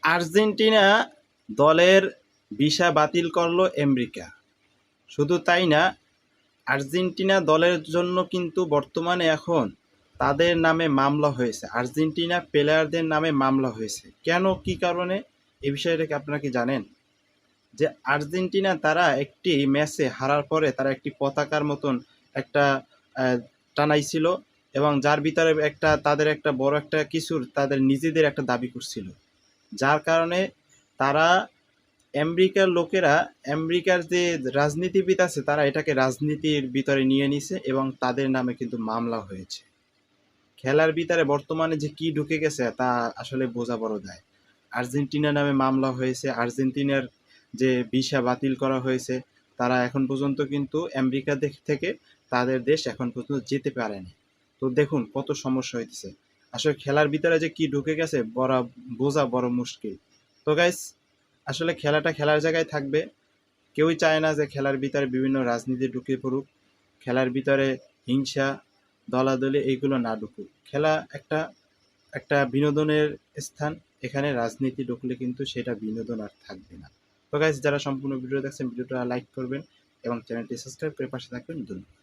Argentina দলের visa বাতিল করলো আমেরিকা। শুধু তাই না, আর্জেন্টিনা দলের জন্য কিন্তু বর্তমানে এখন তাদের নামে মামলা হয়েছে, আর্জেন্টিনা প্লেয়ারদের নামে মামলা হয়েছে। কেন, কি কারণে, এ বিষয়টা কি আপনারা কি জানেন? যে আর্জেন্টিনা তারা একটি ম্যাচে হারার পরে তারা একটি পতাকার মতন একটা টানাইছিল, এবং যার ভিতরে একটা তাদের একটা বড় একটা কিছুর তাদের নিজেদের একটা দাবি করছিল, যার কারণে তারা আমেরিকার লোকেরা, আমেরিকার যে রাজনীতিবিদ আছে তারা এটাকে রাজনীতির ভিতরে নিয়ে নিছে এবং তাদের নামে কিন্তু মামলা হয়েছে। খেলার ভিতরে বর্তমানে যে কি ঢুকে গেছে তা আসলে বোঝা বড় দায়। আর্জেন্টিনা নামে মামলা হয়েছে, আর্জেন্টিনার যে ভিসা বাতিল করা হয়েছে, তারা এখন পর্যন্ত কিন্তু আমেরিকা থেকে তাদের দেশ এখন পর্যন্ত যেতে পারেনি। তো দেখুন কত সমস্যা হইতেছে। আসলে খেলার ভিতরে যে কি ঢুকে গেছে বোঝা বড় মুশকিল। তো গাইস, আসলে খেলাটা খেলার জায়গায় থাকবে। কেউই চায় না যে খেলার ভিতরে বিভিন্ন রাজনীতি ঢুকে পড়ুক, খেলার ভিতরে হিংসা, দলাদলি এইগুলো না ঢুকুক। খেলা একটা একটা বিনোদনের স্থান, এখানে রাজনীতি ঢুকলে কিন্তু সেটা বিনোদন আর থাকবে না। তো গাইস, যারা সম্পূর্ণ ভিডিও দেখছেন ভিডিওটা লাইক করবেন এবং চ্যানেলটি সাবস্ক্রাইব করে পাশে থাকবেন। ধন্যবাদ।